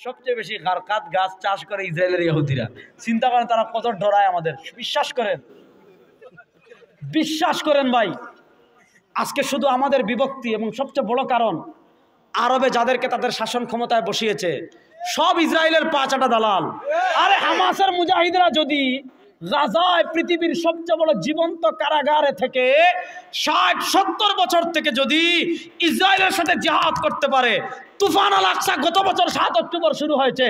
সবচেয়ে বেশি গারকাত গাছ চাষ করে ইসরায়েলের ইহুদিরা। চিন্তা করেন তারা কত ডরায় আমাদের। বিশ্বাস করেন ভাই, আজকে শুধু আমাদের বিভক্তি এবং সবচেয়ে বড় কারণ আরবে যাদেরকে তাদের শাসন ক্ষমতায় বসিয়েছে সব ইসরায়েলের পাঁচাটা দালাল। আরে হামাসের মুজাহিদরা যদি গাজায় পৃথিবীর সবচেয়ে বড় জীবন্ত কারাগারে থেকে ৬০-৭০ বছর থেকে যদি ইসরায়েলের সাথে জিহাদ করতে পারে, তুফান আল আকসা গত বছর ৭ অক্টোবর শুরু হয়েছে,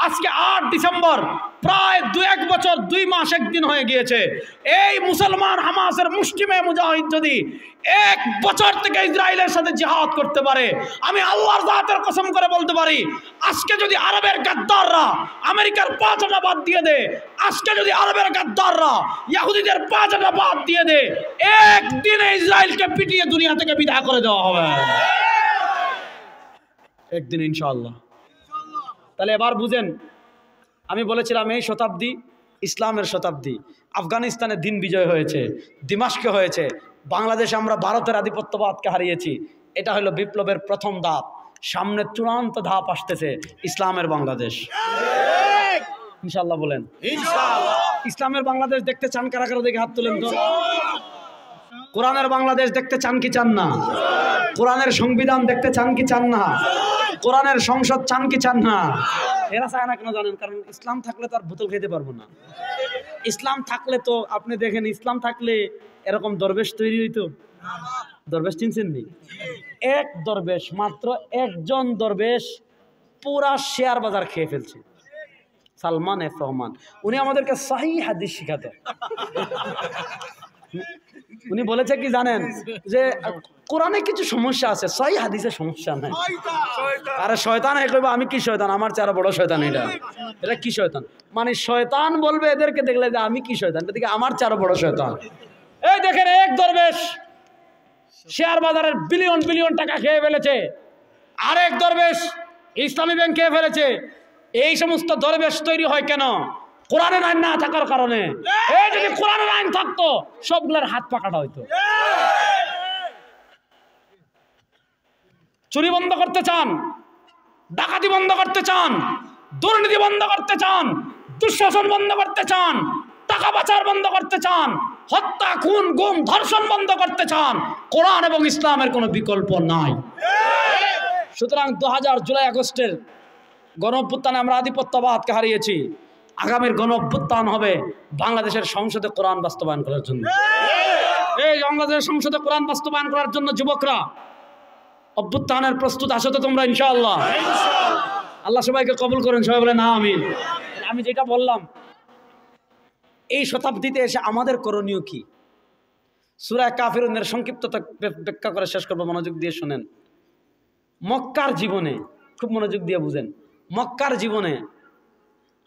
আজকে ৮ ডিসেম্বর, প্রায় ২-১ বছর ২ মাস ১ দিন হয়ে গিয়েছে। এই মুসলমান হামাসের মুসলিমে মুজাহিদ যদি ১ বছর থেকে ইসরায়েলের সাথে জিহাদ করতে পারে, আমি আল্লাহর জাতের কসম করে বলতে পারি, আজকে যদি আরবের গাদ্দাররা আমেরিকার পাঁচটা বাদ দিয়ে দেয়, আজকে যদি আরবের গাদ্দাররা ইহুদিদের পাঁচটা বাদ দিয়ে দেয়, একদিনে ইসরায়েলকে পিটিয়ে দুনিয়া থেকে বিদায় করে দেওয়া হবে, একদিন ইনশাআল্লাহ। তাহলে এবার বুঝেন, আমি বলেছিলাম এই শতাব্দী ইসলামের শতাব্দী। আফগানিস্তানে দিন বিজয় হয়েছে, দিমাশকে হয়েছে, বাংলাদেশে আমরা ভারতের আধিপত্যবাদকে হারিয়েছি। এটা হলো বিপ্লবের প্রথম ধাপ। সামনে চূড়ান্ত ধাপ আসতেছে, ইসলামের বাংলাদেশ ইনশাআল্লাহ। বলেন ইনশাআল্লাহ। ইসলামের বাংলাদেশ দেখতে চান কারা কারা? দেখে হাত তুলেন তো। কোরআনের বাংলাদেশ দেখতে চান কি চান না? কোরআনের সংবিধান দেখতে চান কি চান না? কোরআনের সংসদ চান কি চান না? এরা চায় না কেন জানেন? কারণ ইসলাম থাকলে তো আর বোতল খেতে পারবো না। ইসলাম থাকলে তো আপনি দেখেন, ইসলাম থাকলে এরকম দরবেশ তৈরি হইতো। দরবেশ চিনছেন নি? এক দরবেশ, মাত্র একজন দরবেশ পুরা শেয়ার বাজার খেয়ে ফেলছে, সালমান এফ রহমান। উনি আমাদেরকে সহিহ হাদিস শিখাতেন। উনি বলেছে কি জানেন, যে কোরআনে কিছু সমস্যা আছে, সহিহ হাদিসে সমস্যা নাই। আরে শয়তান কইবা আমি কি শয়তান? আমার চেয়ে আরো বড় শয়তান এটা। এটা কি শয়তান? মানে শয়তান বলবে এদেরকে দেখলে যে আমি কি শয়তান, এদিকে আমার চেয়ে আরো বড় শয়তান। এই দেখেন, এক দরবেশ শেয়ার বাজারের বিলিয়ন বিলিয়ন টাকা খেয়ে ফেলেছে, আরেক দরবেশ ইসলামী ব্যাংক খেয়ে ফেলেছে। এই সমস্ত দরবেশ তৈরি হয় কেন? কোরআনের আইন না থাকার কারণে। এই যদি কোরআনের আইন থাকতো সবগুলোর হাত পাকাটা হইতো। চুরি বন্ধ করতে চান, ডাকাতি বন্ধ করতে চান, দুর্নীতি বন্ধ করতে চান, দুঃশাসন বন্ধ করতে চান, টাকা পাচার বন্ধ করতে চান, হত্যা, খুন, গুম, ধর্ষণ বন্ধ করতে চান, কোরআন এবং ইসলামের কোনো বিকল্প নাই। সুতরাং 2000 জুলাই আগস্টের গণঅভ্যুত্থানে আমরা আধিপত্যবাদকে হারিয়েছি। আগামীর গণঅভ্যুত্থান হবে বাংলাদেশের সংসদে কোরআন বাস্তবায়ন করার জন্য। এই বাংলাদেশের সংসদে কোরআন বাস্তবায়ন করার জন্য যুবকরা অভ্যুত্থানের প্রস্তুত আছো তো তোমরা? ইনশাআল্লাহ। আল্লাহ সবাইকে কবুল করেন, সবাই বলে না আমিন। আমি যেটা বললাম, এই শতাব্দীতে এসে আমাদের করণীয় কি? সূরা কাফিরুনের সংক্ষিপ্ততা ব্যাখ্যা করে শেষ করবো, মনোযোগ দিয়ে শুনেন। মক্কার জীবনে, খুব মনোযোগ দিয়ে বুঝেন, মক্কার জীবনে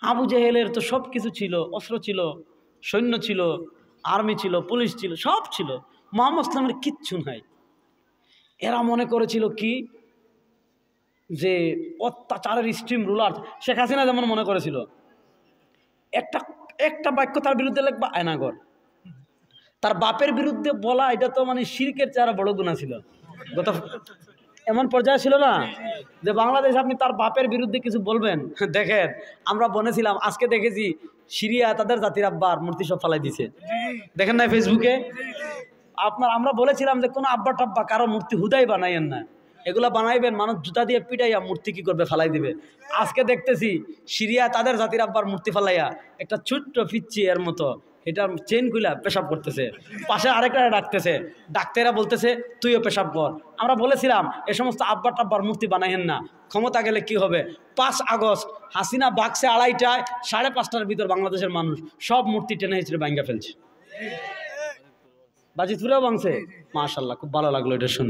আবু জেহেলের তো সব কিছু ছিল, অস্ত্র ছিল, সৈন্য ছিল, আর্মি ছিল, পুলিশ ছিল, সব ছিল। মুহাম্মদ ইসলামের কিচ্ছু নাই। এরা মনে করেছিল কি যে অত্যাচারের স্ট্রিম রুলার শেখ হাসিনা যেমন মনে করেছিল, একটা বাক্য তার বিরুদ্ধে লিখবা আয়নাগর, তার বাপের বিরুদ্ধে বলা এটা তো মানে শিরকের চেয়ে বড় গুনাহ ছিল। গত এমন পর্যায়ে ছিল না যে বাংলাদেশ আপনি তার বাপের বিরুদ্ধে কিছু বলবেন। দেখেন, আমরা বলেছিলাম, আজকে দেখেছি সিরিয়া তাদের জাতির আব্বার মূর্তি সব ফালাই দিছে, দেখেন না ফেসবুকে? আমরা বলেছিলাম যে কোনো আব্বা টাব্বা কারো মূর্তি হুদাই বানাইয়েন না, এগুলা বানাইবেন মানুষ জুতা দিয়ে পিটাইয়া মূর্তি কি করবে, ফালাই দিবে। আজকে দেখতেছি সিরিয়া তাদের জাতির আব্বার মূর্তি ফালাইয়া একটা ছোট্ট পিচ্ছি এর মতো এটার চেন খুলা পেশাব করতেছে, পাশে আরেকটা ডাকতেছে, ডাক্তাররা বলতেছে তুইও পেশাব কর। আমরা বলেছিলাম এ সমস্ত আব্বা টাব্বার মূর্তি বানাইয়েন না, ক্ষমতা গেলে কি হবে। 5 আগস্ট হাসিনা বাক্সে 2:30টায় 5:30টার ভিতর বাংলাদেশের মানুষ সব মূর্তি টেনে হিচড়ে ভাঙ্গা ফেলছে। বাজিতপুরেও ভাঙছে, মাশাআল্লাহ, খুব ভালো লাগলো এটা শুনে।